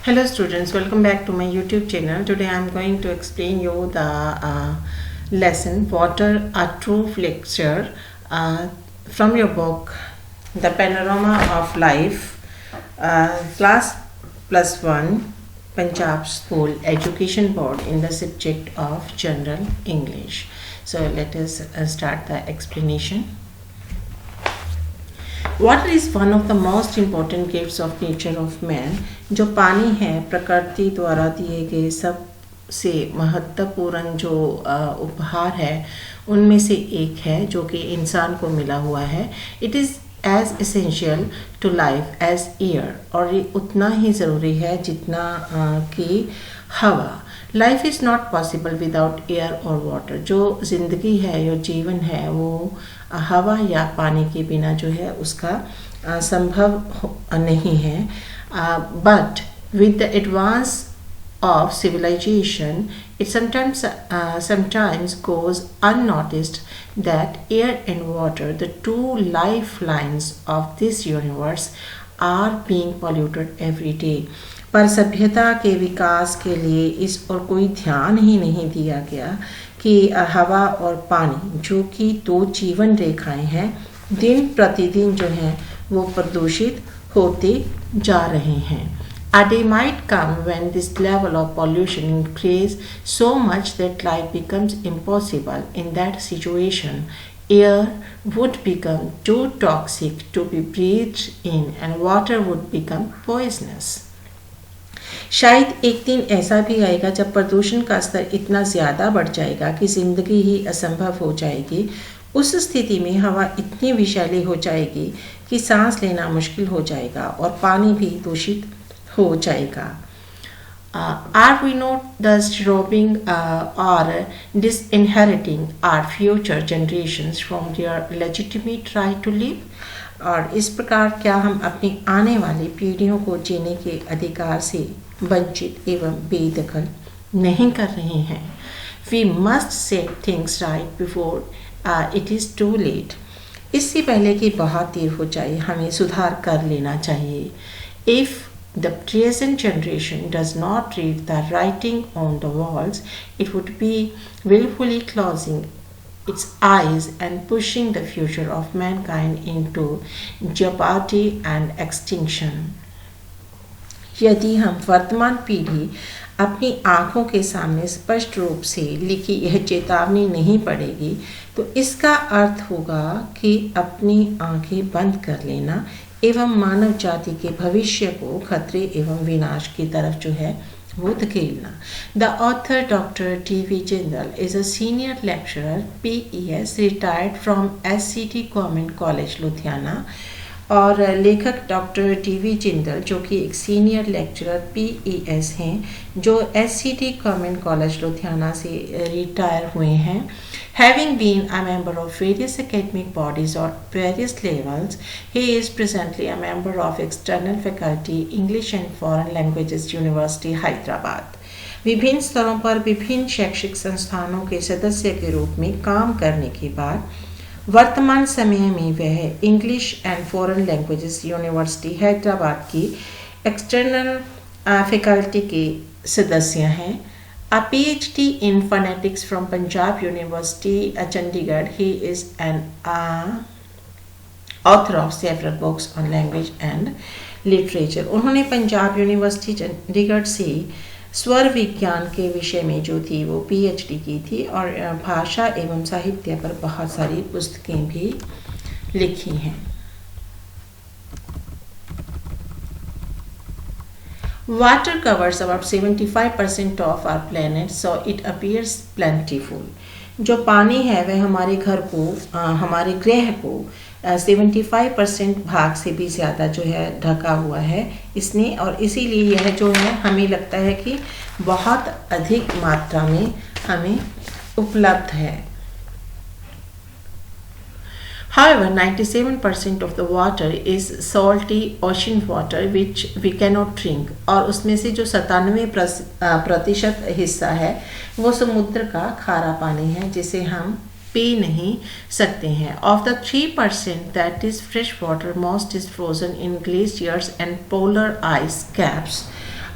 Hello students, welcome back to my YouTube channel. Today I am going to explain you the lesson Water a True Lecture from your book The Panorama of Life, Class +1 Punjab School Education Board in the subject of General English. So let us start the explanation. Water is one of the most important gifts of nature of man. जो पानी है प्रकृति द्वारा दिए गए सबसे महत्वपूर्ण जो उपहार है उनमें से एक है जो कि इंसान को मिला हुआ है। It is as essential to life as air, और ये उतना ही ज़रूरी है जितना कि हवा। Life is not possible without air और वाटर। जो ज़िंदगी है या जीवन है वो हवा या पानी के बिना जो है उसका संभव नहीं है। But with the advance of civilization, it sometimes goes unnoticed that air and water, the two lifelines of this universe, are being polluted every day. पर सभ्यता के विकास के लिए इस और कोई ध्यान ही नहीं दिया गया कि हवा और पानी जो कि दो जीवन रेखाएं हैं दिन प्रतिदिन जो हैं वो प्रदूषित होते जा रहे हैं। A day might come when this level of pollution increases so much that life becomes impossible. In that situation, air would become too toxic to be breathed in and water would become poisonous. शायद एक दिन ऐसा भी आएगा जब प्रदूषण का स्तर इतना ज़्यादा बढ़ जाएगा कि ज़िंदगी ही असंभव हो जाएगी। उस स्थिति में हवा इतनी विषैली हो जाएगी कि सांस लेना मुश्किल हो जाएगा और पानी भी दूषित हो जाएगा। Are we not thus robbing or disinheriting our future generations from their legitimate right to live? और इस प्रकार क्या हम अपनी आने वाली पीढ़ियों को जीने के अधिकार से वंचित एवं बेदखल नहीं कर रहे हैं? We must set things right before it is too late. इससे पहले कि बहुत देर हो जाए हमें सुधार कर लेना चाहिए। If the present generation does not read the writing on the walls, it would be willfully closing its eyes and pushing the future of mankind into jeopardy and extinction. यदि हम वर्तमान पीढ़ी अपनी आँखों के सामने स्पष्ट रूप से लिखी यह चेतावनी नहीं पड़ेगी तो इसका अर्थ होगा कि अपनी आँखें बंद कर लेना एवं मानव जाति के भविष्य को खतरे एवं विनाश की तरफ जो है वो धकेलना। The author doctor TV. Jindal is a senior lecturer PES retired from SCT government college Ludhiana. और लेखक डॉक्टर टी.वी. जिंदल जो कि एक सीनियर लेक्चरर PES हैं जो SCT गवर्नमेंट कॉलेज लुधियाना से रिटायर हुए हैं। Having been a member of various academic bodies at various levels, he is presently a member of external faculty English and Foreign Languages University, Hyderabad. विभिन्न स्तरों पर विभिन्न शैक्षिक संस्थानों के सदस्य के रूप में काम करने के बाद वर्तमान समय में वह English and foreign languages university Hyderabad की एक्सटर्नल फैकल्टी के सदस्य हैं। A PhD in phonetics from Punjab University, Chandigarh. He is an author of several books on language and literature. उन्होंने पंजाब यूनिवर्सिटी चंडीगढ़ से स्वर विज्ञान के विषय में जो थी वो PhD की थी और भाषा एवं साहित्य पर बहुत सारी पुस्तकें भी लिखी हैं। Water covers about 75% of our planet, so it appears plentiful. जो पानी है वह हमारे घर को हमारे ग्रह को 75% भाग से भी ज़्यादा जो है ढका हुआ है इसने, और इसीलिए यह जो है हमें लगता है कि बहुत अधिक मात्रा में हमें उपलब्ध है। However, 97% of the water is salty ocean water which we cannot drink. और उसमें से जो 97% हिस्सा है वो समुद्र का खारा पानी है जिसे हम पी नहीं सकते हैं। Of the 3% that is fresh water, most is frozen in glaciers and polar ice caps.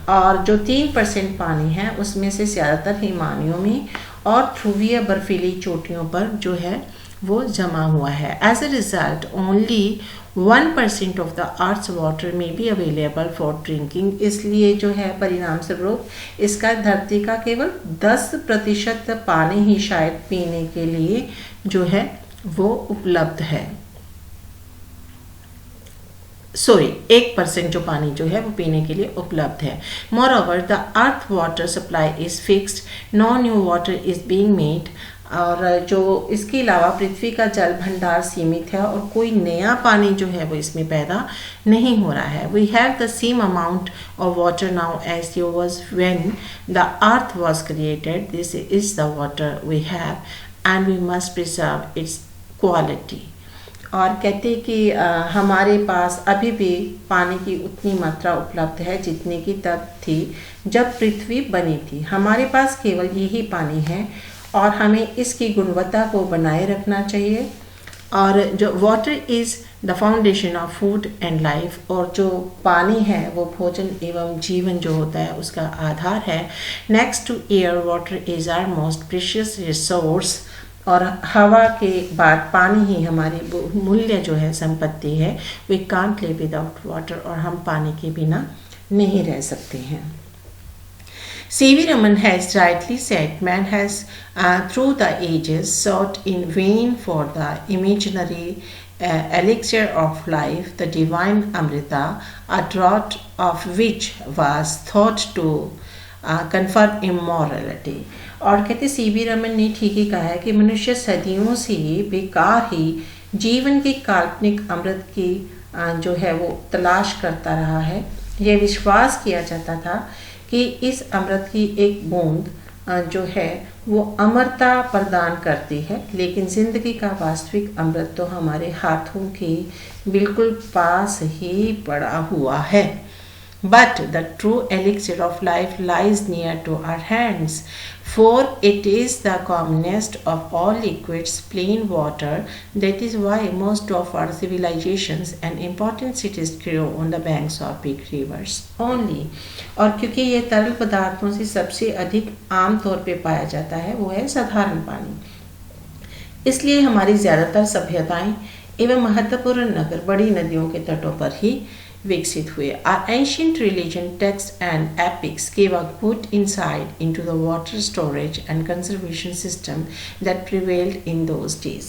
और जो 3% पानी है उसमें से ज़्यादातर हिमालयों में और ध्रुवीय बर्फीली चोटियों पर जो है वो जमा हुआ है। As a result only 1% of the earth's water में बी अवेलेबल फॉर ड्रिंकिंग। इसलिए जो है परिणाम स्वरूप इसका धरती का केवल 10% पानी ही शायद पीने के लिए जो है वो उपलब्ध है। 1% जो पानी जो है वो पीने के लिए उपलब्ध है। Moreover the earth water supply is fixed, no new water is being made. और जो इसके अलावा पृथ्वी का जल भंडार सीमित है और कोई नया पानी जो है वो इसमें पैदा नहीं हो रहा है। We have the same amount of water now as you was when the earth was created. This is the water we have and we must preserve its quality. और कहते कि हमारे पास अभी भी पानी की उतनी मात्रा उपलब्ध है जितनी की तब थी जब पृथ्वी बनी थी। हमारे पास केवल यही पानी है और हमें इसकी गुणवत्ता को बनाए रखना चाहिए। और जो water is the foundation of food and life, और जो पानी है वो भोजन एवं जीवन जो होता है उसका आधार है। Next to air water is our most precious resource. और हवा के बाद पानी ही हमारी मूल्य जो है संपत्ति है। We can't live without water, और हम पानी के बिना नहीं रह सकते हैं। C.V. Raman has rightly said, man has through the ages sought in vain for the imaginary elixir of life, the divine Amrita, a draught of which was thought to confer immorality. और कहते C.V. Raman ने ठीक ही कहा है कि मनुष्य सदियों से बेकार ही जीवन के काल्पनिक अमृत की जो है वो तलाश करता रहा है। यह विश्वास किया जाता था कि इस अमृत की एक बूंद जो है वो अमरता प्रदान करती है, लेकिन ज़िंदगी का वास्तविक अमृत तो हमारे हाथों के बिल्कुल पास ही पड़ा हुआ है। But the true elixir of life lies near to our hands, for it is the commonest of all liquids, plain water. That is why most of our civilizations and important cities grow on the banks of big rivers only. और क्योंकि ये तरल पदार्थों से सबसे अधिक आम तौर पे पाया जाता है वो है साधारण पानी, इसलिए हमारी ज़्यादातर सभ्यताएं एवं महत्वपूर्ण नगर बड़ी नदियों के तटों पर ही विकसित हुए। Our ancient religion texts and epics gave a good insight into the water storage and conservation system that prevailed in those days.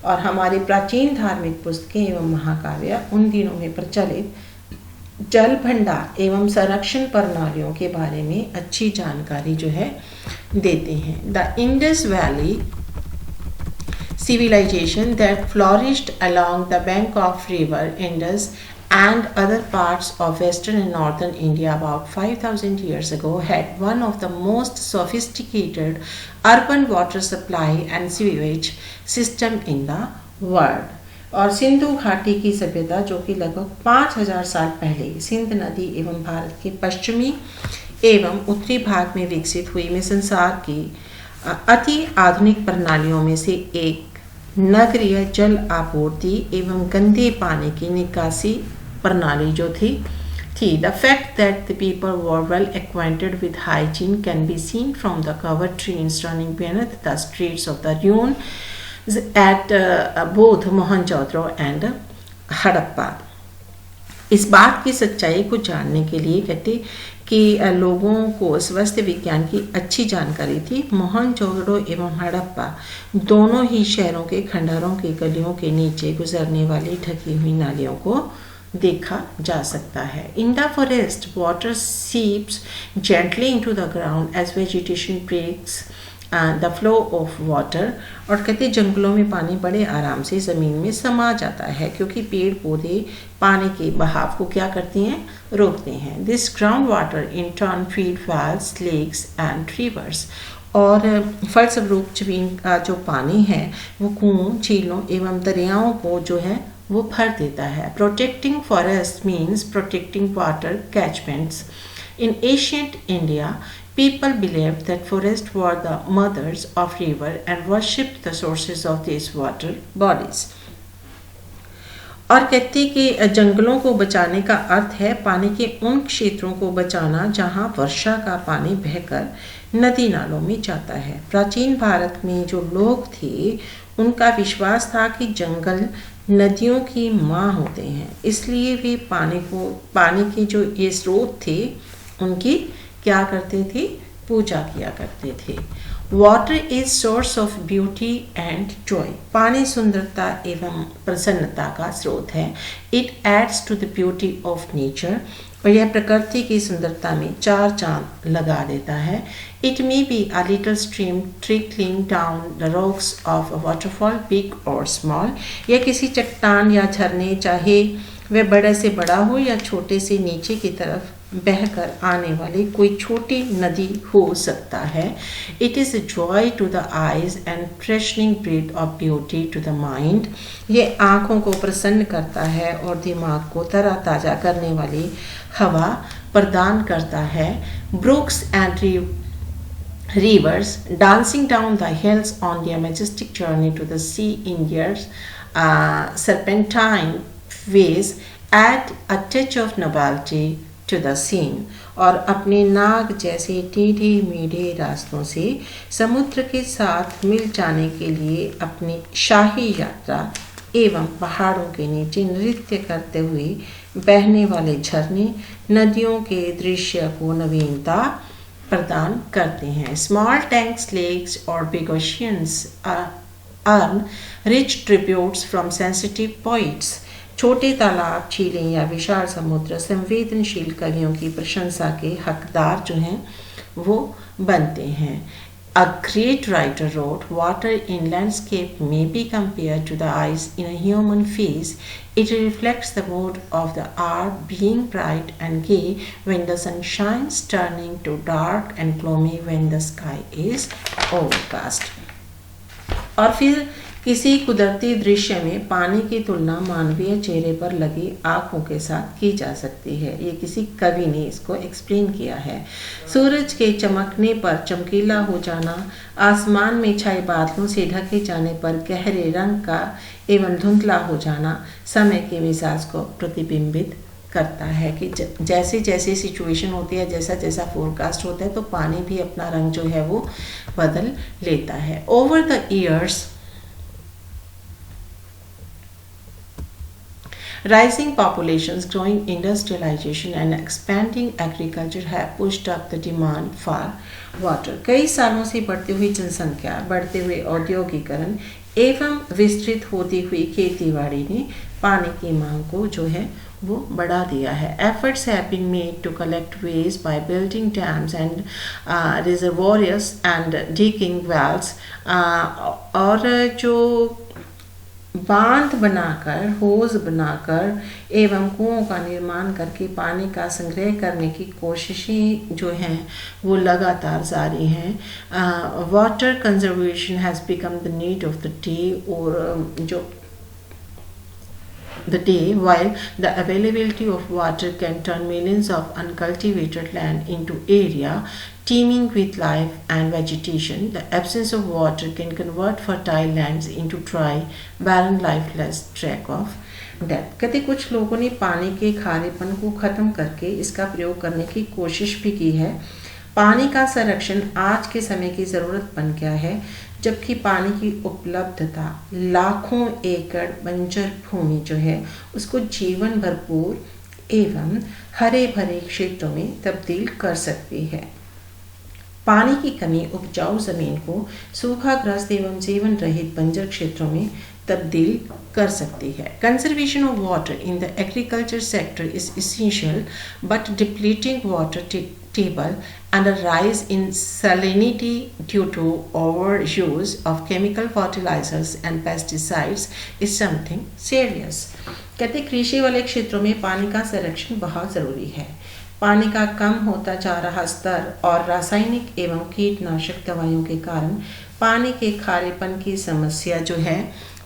और हमारी प्राचीन धार्मिक पुस्तकें एवं महाकाव्य उन दिनों में प्रचलित जल भंडार एवं संरक्षण प्रणालियों के बारे में अच्छी जानकारी जो है देते हैं। The Indus Valley civilization that flourished along the bank of river Indus and other parts of western and northern India about 5,000 years ago had one of the most sophisticated urban water supply and sewage system in the world. और सिंधु घाटी की सभ्यता जो कि लगभग 5,000 साल पहले सिंध नदी एवं भारत के पश्चिमी एवं उत्तरी भाग में विकसित हुई में संसार की अति आधुनिक प्रणालियों में से एक नगरीय जल आपूर्ति एवं गंदे पानी की निकासी प्रणाली जो थी। The fact that the people were well acquainted with hygiene can be seen from the covered trains running beneath the streets of the ruins at both Mohenjo-daro and Harappa. इस बात की सच्चाई को जानने के लिए कहते कि लोगों को स्वास्थ्य विज्ञान की अच्छी जानकारी थी। मोहनजोदड़ो एवं हड़प्पा दोनों ही शहरों के खंडहरों की गलियों के नीचे गुजरने वाली ढकी हुई नालियों को देखा जा सकता है। In the forest, water seeps gently into the ground as vegetation breaks the flow of water. और कहते जंगलों में पानी बड़े आराम से ज़मीन में समा जाता है क्योंकि पेड़ पौधे पानी के बहाव को क्या करते हैं, रोकते हैं। This ground water in turn feed wells, lakes and rivers. और फलस्वरूप जमीन का जो पानी है वो कुओं, झीलों एवं दरियाओं को जो है वो भर देता है। Protecting forest means protecting water catchments. In ancient India, people believed that forests were the mothers of river and worshipped the sources of these water bodies. और कहते हैं कि जंगलों को बचाने का अर्थ है पानी के उन क्षेत्रों को बचाना जहां वर्षा का पानी बहकर नदी नालों में जाता है। प्राचीन भारत में जो लोग थे उनका विश्वास था कि जंगल नदियों की माँ होते हैं, इसलिए वे पानी के जो ये स्रोत थे उनकी क्या करते थे, पूजा किया करते थे। Water is source of beauty and joy. पानी सुंदरता एवं प्रसन्नता का स्रोत है। It adds to the beauty of nature, और यह प्रकृति की सुंदरता में चार चांद लगा देता है। It may be a little stream trickling down the rocks of a waterfall, big और स्मॉल। यह किसी चट्टान या झरने, चाहे वह बड़े से बड़ा हो या छोटे से नीचे की तरफ बहकर आने वाली कोई छोटी नदी हो सकता है। It is joy to the eyes and freshening breath of beauty to the mind. ये आँखों को प्रसन्न करता है और दिमाग को तरोताज़ा करने वाली हवा प्रदान करता है। Brooks and rivers dancing down the hills on their majestic journey to the sea in their serpentine ways add a touch of novelty to the scene। और अपने नाग जैसे टेढ़े मेढ़े रास्तों से समुद्र के साथ मिल जाने के लिए अपनी शाही यात्रा एवं पहाड़ों के नीचे नृत्य करते हुए बहने वाले झरने नदियों के दृश्य को नवीनता प्रदान करते हैं। स्मॉल टैंक्स, लेक्स और big oceans earn rich tributes from sensitive poets. छोटे तालाब, झीलें या विशाल समुद्र संवेदनशील कवियों की प्रशंसा के हकदार जो हैं वो बनते हैं। A great writer wrote, "Water in landscape may be compared to the eyes in a human face. It reflects the mood of the hour, being bright and gay when the sun shines, turning to dark and gloomy when the sky is overcast." और फिर किसी कुदरती दृश्य में पानी की तुलना मानवीय चेहरे पर लगी आँखों के साथ की जा सकती है। ये किसी कवि ने इसको एक्सप्लेन किया है। सूरज के चमकने पर चमकीला हो जाना, आसमान में छाए बादलों से ढके जाने पर गहरे रंग का एवं धुंधला हो जाना समय के मिजाज को प्रतिबिंबित करता है कि जैसे जैसे सिचुएशन होती है, जैसा जैसा फोरकास्ट होता है, तो पानी भी अपना रंग जो है वो बदल लेता है। Over the years rising populations, growing industrialization and expanding agriculture have pushed up the demand for water। कई सालों से बढ़ती हुई जनसंख्या, बढ़ते हुए औद्योगिकरण एवं विस्तृत होती हुई खेतीबाड़ी ने पानी की मांग को जो है वो बढ़ा दिया है। Efforts have been made to collect waste by building dams and reservoirs and digging wells। और जो बांध बनाकर, होज बनाकर एवं कुओं का निर्माण करके पानी का संग्रह करने की कोशिशें जो हैं वो लगातार जारी हैं। Water conservation has become the need of the day, और जो the day, while the availability of water can turn millions of uncultivated land into area teeming with life and vegetation, the absence of water can convert fertile lands into dry, barren, lifeless track of death। कहते कुछ लोगों ने पानी के खारेपन को खत्म करके इसका प्रयोग करने की कोशिश भी की है। पानी का संरक्षण आज के समय की ज़रूरत बन गया है, जबकि पानी की उपलब्धता लाखों एकड़ बंजर भूमि जो है उसको जीवन भरपूर एवं हरे भरे क्षेत्रों में तब्दील कर सकती है। पानी की कमी उपजाऊ जमीन को सूखाग्रस्त एवं जीवन रहित बंजर क्षेत्रों में तब्दील कर सकती है। Conservation of water in the agriculture sector is essential, but depleting water table and a rise in salinity due to overuse of chemical fertilizers and pesticides is something serious। कहते कृषि वाले क्षेत्रों में पानी का संरक्षण बहुत ज़रूरी है। पानी का कम होता जा रहा स्तर और रासायनिक एवं कीटनाशक दवाइयों के कारण पानी के खारेपन की समस्या जो है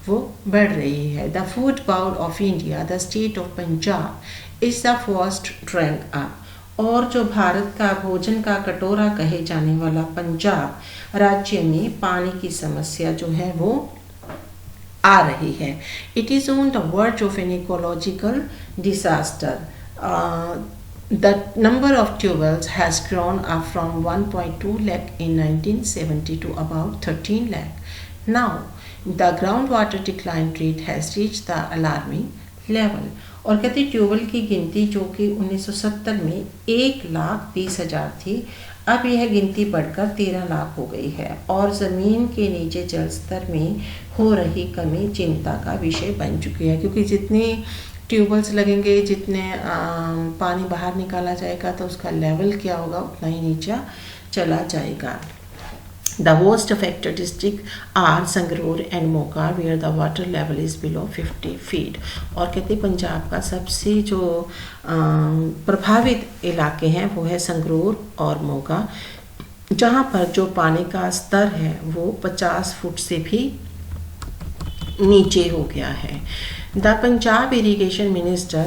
वो बढ़ रही है। The food bowl of India, the state of Punjab is the first drank up. और जो भारत का भोजन का कटोरा कहे जाने वाला पंजाब राज्य में पानी की समस्या जो है वो आ रही है. It is on the verge of an ecological disaster. The number of tubewells has grown up from 1.2 lakh in 1970 to about 13 lakh. Now, the groundwater decline rate has reached the alarming level. और कहते tubewell की गिनती जो कि 1970 में 1,20,000 थी, अब यह गिनती बढ़कर 13 लाख हो गई है और ज़मीन के नीचे जल स्तर में हो रही कमी चिंता का विषय बन चुकी है, क्योंकि जितने ट्यूबवेल्स लगेंगे, जितने पानी बाहर निकाला जाएगा तो उसका लेवल क्या होगा, उतना ही नीचा चला जाएगा. The most affected districts are Sangrur and Moga, where the water level is below 50 feet. और कहते पंजाब का सबसे जो प्रभावित इलाके हैं वो है संगरूर और मोगा, जहाँ पर जो पानी का स्तर है वो 50 फुट से भी नीचे हो गया है. The Punjab Irrigation Minister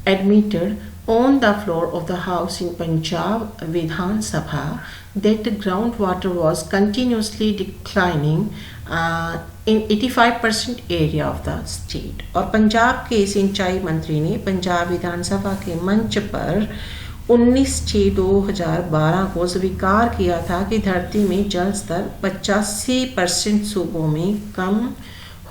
admitted on the floor of the House in Punjab Vidhan Sabha that groundwater was continuously declining in 85% area of the state. और पंजाब के सिंचाई मंत्री ने पंजाब विधानसभा के मंच पर 19/6/2012 को स्वीकार किया था कि धरती में जल स्तर 85% सूबों में कम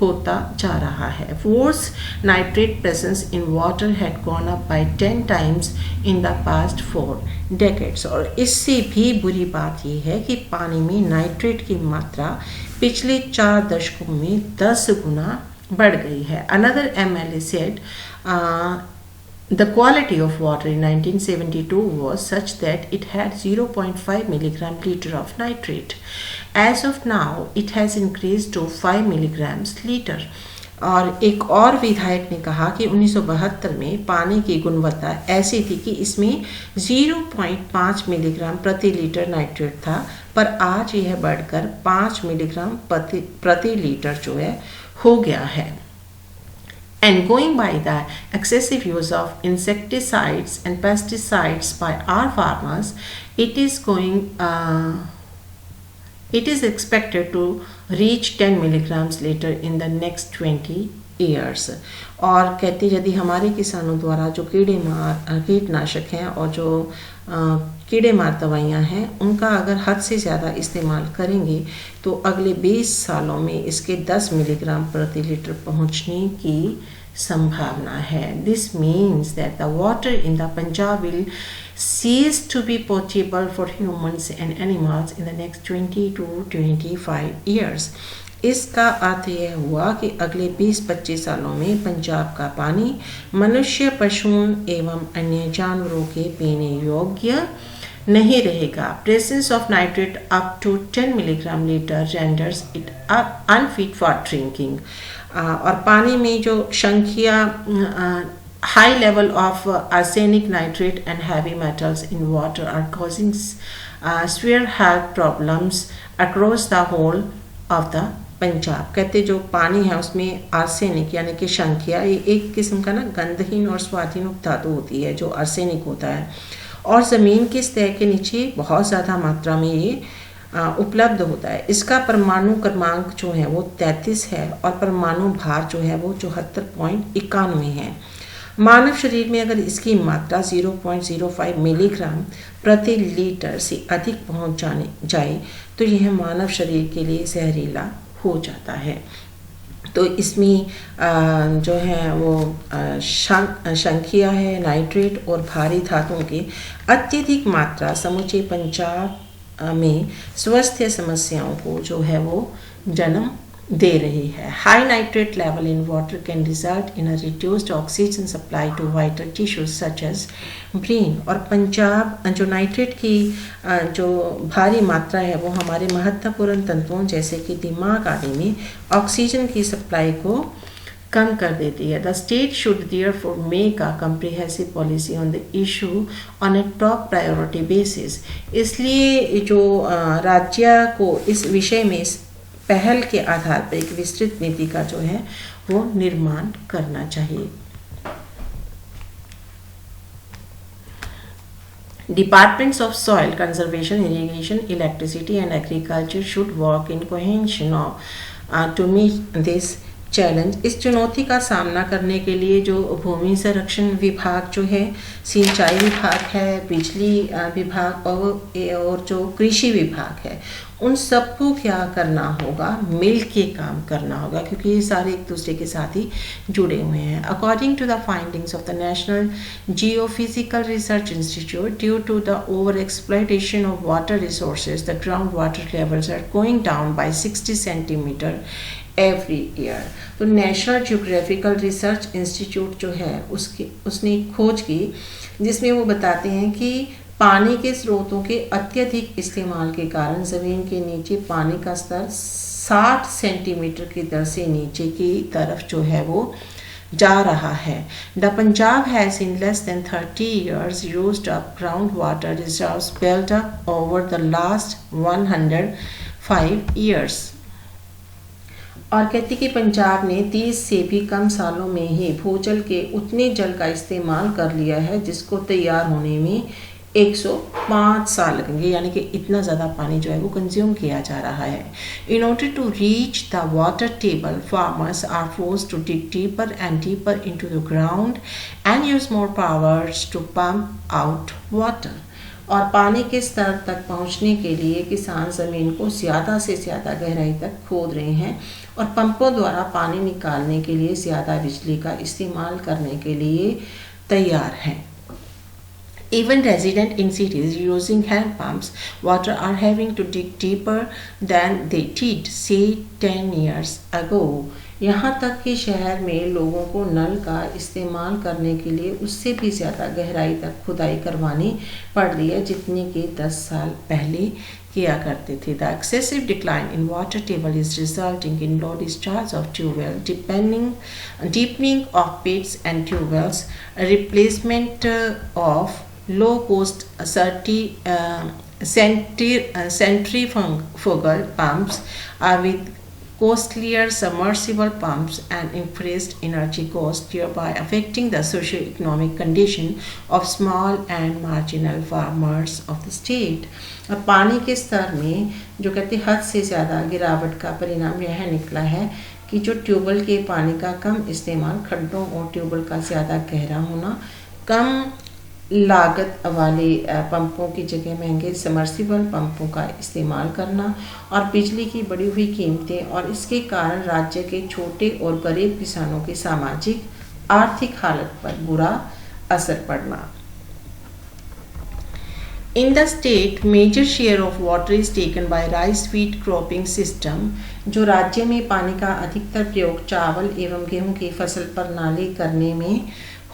होता जा रहा है. Worse nitrate presence in water had gone up by 10 times in the past 4 decades. और इससे भी बुरी बात यह है कि पानी में नाइट्रेट की मात्रा पिछले 4 दशकों में 10 गुना बढ़ गई है. Another MLA said the quality of water in 1972 was such that it had 0.5 milligram liter of nitrate. As of now, it has increased to 5 milligrams liter. और एक और विधायक ने कहा कि 1972 में पानी की गुणवत्ता ऐसी थी कि इसमें 0.5 मिलीग्राम प्रति लीटर नाइट्रेट था, पर आज यह बढ़कर 5 मिलीग्राम प्रति लीटर जो है हो गया है. And going by the excessive use of insecticides and pesticides by our farmers, it is expected to reach 10 milligrams later in the next 20 years. और कहते यदि हमारे किसानों द्वारा जो कीटनाशक हैं और जो कीड़े मार दवाइयाँ हैं उनका अगर हद से ज़्यादा इस्तेमाल करेंगे तो अगले 20 सालों में इसके 10 मिलीग्राम प्रति लीटर पहुँचने की संभावना है. This means that the water in the Punjab will cease to be potable for humans and animals in the next 20 to 25 years. इसका अर्थ यह हुआ कि अगले 20-25 सालों में पंजाब का पानी मनुष्य, पशुओं एवं अन्य जानवरों के पीने योग्य नहीं रहेगा. Presence of nitrate up to 10 milligram liter renders it unfit for drinking. और पानी में जो संख्या high level of arsenic, nitrate and heavy metals in water are causing severe health problems across the whole of the Punjab. कहते जो पानी है उसमें आर्सेनिक यानी कि शंखिया, ये एक किस्म का ना गंधहीन और स्वादहीन धातु होती है जो आर्सेनिक होता है, और ज़मीन की सतह के नीचे बहुत ज़्यादा मात्रा में ये उपलब्ध होता है. इसका परमाणु क्रमांक जो है वो 33 है और परमाणु भार जो है वो 74.91 है. मानव शरीर में अगर इसकी मात्रा 0.05 मिलीग्राम प्रति लीटर से अधिक पहुंच जाए तो यह मानव शरीर के लिए जहरीला हो जाता है. तो इसमें जो है वो शंखिया है, नाइट्रेट और भारी धातुओं की अत्यधिक मात्रा समूचे पंजाब में स्वास्थ्य समस्याओं को जो है वो जन्म दे रही है. High nitrate level in water can result in a reduced oxygen supply to vital tissues such as brain. और पंजाब जो नाइट्रेट की जो भारी मात्रा है वो हमारे महत्वपूर्ण तंतुओं जैसे कि दिमाग आदि में ऑक्सीजन की सप्लाई को कम कर देती है. The state should therefore make a comprehensive policy on the issue on A top priority basis. इसलिए जो राज्य को इस विषय में पहल के आधार पर एक विस्तृत नीति का जो है वो निर्माण करना चाहिए. Departments of soil conservation, irrigation, electricity and agriculture should work in cohesion to meet this challenge, इस चुनौती का सामना करने के लिए जो भूमि संरक्षण विभाग जो है, सिंचाई विभाग है, बिजली विभाग और जो कृषि विभाग है, उन सबको क्या करना होगा, मिल के काम करना होगा, क्योंकि ये सारे एक दूसरे के साथ ही जुड़े हुए हैं। According to the findings of the national geophysical research institute, due to the over exploitation of water resources, the ground water levels are going down by 60 centimetres every year. तो नेशनल जियोग्राफिकल रिसर्च इंस्टीट्यूट जो है उसने खोज की, जिसमें वो बताते हैं कि पानी के स्रोतों के अत्यधिक इस्तेमाल के कारण ज़मीन के नीचे पानी का स्तर 60 सेंटीमीटर की दर से नीचे की तरफ जो है वो जा रहा है। The Punjab has in less than 30 years used up ground water reserves built up over the last 105 years। और कहती कि पंजाब ने 30 से भी कम सालों में ही भूजल के उतने जल का इस्तेमाल कर लिया है जिसको तैयार होने में 105 साल लगेंगे, यानी कि इतना ज़्यादा पानी जो है वो कंज्यूम किया जा रहा है। In order to reach the water table, farmers are forced to dig deeper and deeper into the ground and use more powers to pump out water. और पानी के स्तर तक पहुंचने के लिए किसान ज़मीन को ज़्यादा से ज़्यादा गहराई तक खोद रहे हैं और पंपों द्वारा पानी निकालने के लिए ज़्यादा बिजली का इस्तेमाल करने के लिए तैयार हैं। Even residents in cities using hand pumps water are having to dig deeper than they did, say 10 years ago। यहाँ तक कि शहर में लोगों को नल का इस्तेमाल करने के लिए उससे भी ज़्यादा गहराई तक खुदाई करवानी पड़ रही है जितनी कि 10 साल पहले किया करते थे। The excessive decline in water table is resulting in low discharge of tube wells, deepening of pits and tube wells, replacement of low-cost centrifugal pumps with costlier submersible pumps and increased energy cost, thereby affecting the socio-economic condition of small and marginal farmers of the state। अब पानी के स्तर में जो कहते हद से ज़्यादा गिरावट का परिणाम यह निकला है कि जो ट्यूबवेल के पानी का कम इस्तेमाल, खड्डों और ट्यूबवेल का ज़्यादा गहरा होना, कम लागत वाले पंपों की जगह महंगे समर्सिबल पंपों का इस्तेमाल करना और बिजली की बढ़ी हुई कीमतें, और इसके कारण राज्य के छोटे और गरीब किसानों की सामाजिक आर्थिक हालत पर बुरा असर पड़ना। In the state, major share of water is taken by rice wheat cropping system। जो राज्य में पानी का अधिकतर प्रयोग चावल एवं गेहूं की फसल प्रणाली करने में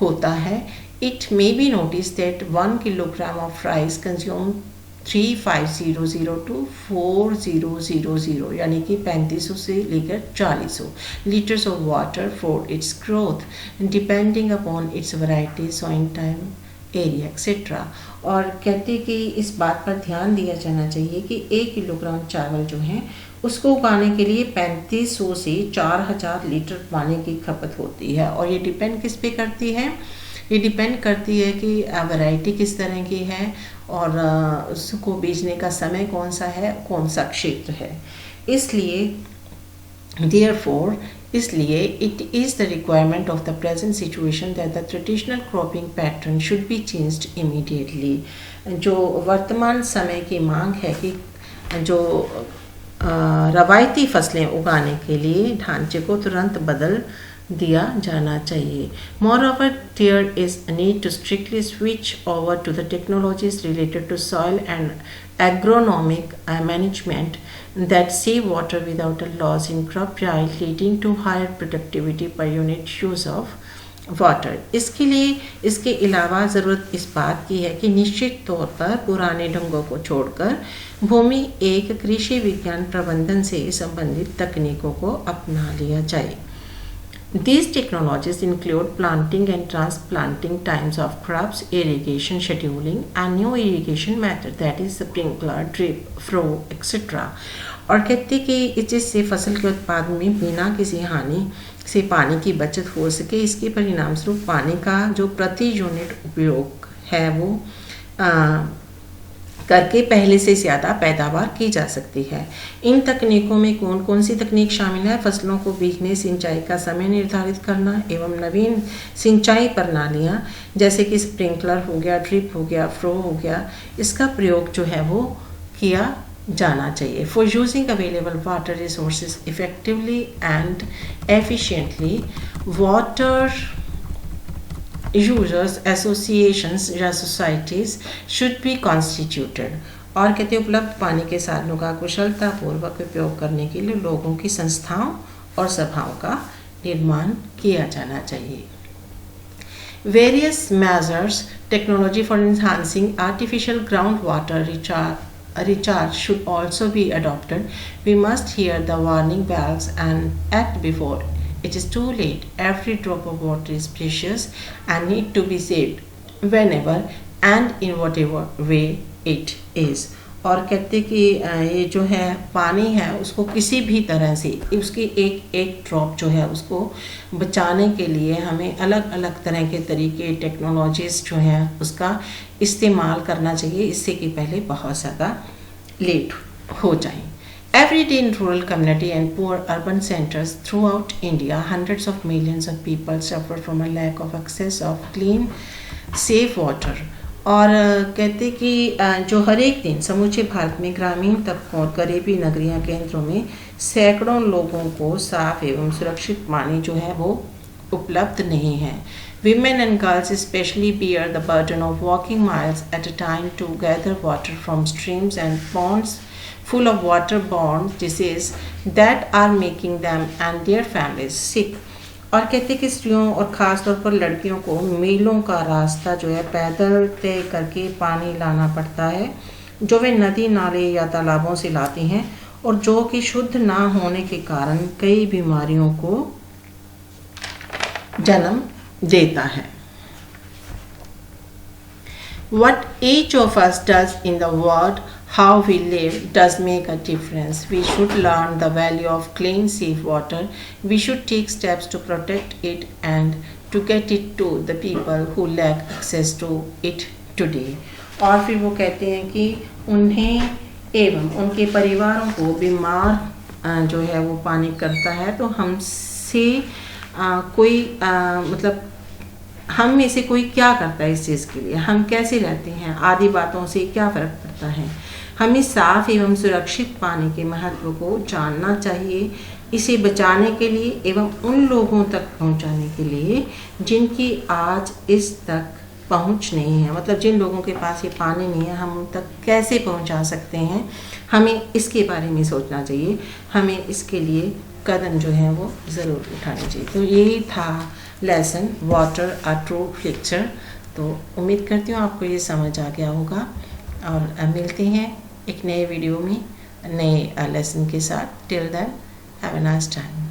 होता है। It may be noticed that 1 kilogram of rice consumes 3500 to 4000 यानी कि 3500 से लेकर 4000 liters of water for its growth, depending upon its variety, sowing time, area, etc। और कहते कि इस बात पर ध्यान दिया जाना चाहिए कि 1 किलोग्राम चावल जो है उसको उगाने के लिए 3500 से 4000 लीटर पानी की खपत होती है। और ये डिपेंड किस पे करती है, ये डिपेंड करती है कि वैरायटी किस तरह की है और उसको बेचने का समय कौन सा है, कौन सा क्षेत्र है। इसलिए it is the requirement of the present situation that the traditional cropping pattern should be changed immediately। जो वर्तमान समय की मांग है कि जो रवायती फसलें उगाने के लिए ढांचे को तुरंत बदल दिया जाना चाहिए। Moreover, there is a need to strictly switch over to the technologies related to soil and agronomic management that save water without a loss in crop yield, leading to higher productivity per unit use of water. इसके लिए इसके अलावा ज़रूरत इस बात की है कि निश्चित तौर पर पुराने ढंगों को छोड़कर भूमि एक कृषि विज्ञान प्रबंधन से संबंधित तकनीकों को अपना लिया जाए। These technologies include planting and transplanting times of crops, irrigation scheduling, and new irrigation method that is sprinkler, drip, fro, etc। और कहते कि जिससे फसल के उत्पादन में बिना किसी हानि से पानी की बचत हो सके। इसके परिणाम स्वरूप पानी का जो प्रति यूनिट उपयोग है वो करके पहले से ज़्यादा पैदावार की जा सकती है। इन तकनीकों में कौन कौन सी तकनीक शामिल है? फसलों को बीजने, सिंचाई का समय निर्धारित करना एवं नवीन सिंचाई प्रणालियाँ जैसे कि स्प्रिंकलर हो गया, ड्रिप हो गया, फ्लो हो गया, इसका प्रयोग जो है वो किया जाना चाहिए। For using available water resources effectively and efficiently, water users associations या सोसाइटीज़ शुड बी कॉन्स्टिट्यूटेड। और कहते हैं उपलब्ध पानी के साधनों का कुशलतापूर्वक उपयोग करने के लिए लोगों की संस्थाओं और सभाओं का निर्माण किया जाना चाहिए। Various measures technology for enhancing artificial groundwater recharge should also be adopted. We must hear the warning bells and act before it is too late. Every drop of water is precious and need to be saved whenever and in whatever way it is. और कहते कि ये जो है पानी है उसको किसी भी तरह से उसकी एक एक ड्रॉप जो है उसको बचाने के लिए हमें अलग अलग तरह के तरीके टेक्नोलॉजीज़ जो हैं उसका इस्तेमाल करना चाहिए, इससे कि पहले बहुत ज़्यादा लेट हो जाए। Every day in rural community and poor urban centers throughout India, hundreds of millions of people suffer from a lack of access of clean, safe water. और कहते कि जो हर एक दिन समूचे भारत में ग्रामीण तबकों और करीबी नगरीय केंद्रों में सैकड़ों लोगों को साफ एवं सुरक्षित पानी जो है वो उपलब्ध नहीं है। Women and girls especially bear the burden of walking miles at a time to gather water from streams and ponds full of waterborne disease that are making them and their families sick. और कहते कि स्त्रियों और ख़ास तौर पर लड़कियों को मीलों का रास्ता जो है पैदल तय करके पानी लाना पड़ता है, जो वे नदी नाले या तालाबों से लाती हैं और जो कि शुद्ध ना होने के कारण कई बीमारियों को जन्म देता है। What each of us does in the world, how we live, does make a difference. We should learn the value of clean, safe water. We should take steps to protect it and to get it to the people who lack access to it today. और फिर वो कहते हैं कि उन्हें एवं उनके परिवारों को बीमार जो है वो पानी करता है, तो हमसे कोई मतलब हम में से कोई क्या करता है इस चीज़ के लिए, हम कैसे रहते हैं, आदि बातों से क्या फ़र्क पड़ता है। हमें साफ एवं सुरक्षित पानी के महत्व को जानना चाहिए, इसे बचाने के लिए एवं उन लोगों तक पहुंचाने के लिए जिनकी आज इस तक पहुंच नहीं है, मतलब जिन लोगों के पास ये पानी नहीं है हम उन तक कैसे पहुंचा सकते हैं, हमें इसके बारे में सोचना चाहिए, हमें इसके लिए कदम जो है वो ज़रूर उठाने चाहिए। तो यही था lesson water a true picture. तो उम्मीद करती हूँ आपको ये समझ आ गया होगा और मिलते हैं एक नए वीडियो में नए लेसन के साथ। Till then have a nice time.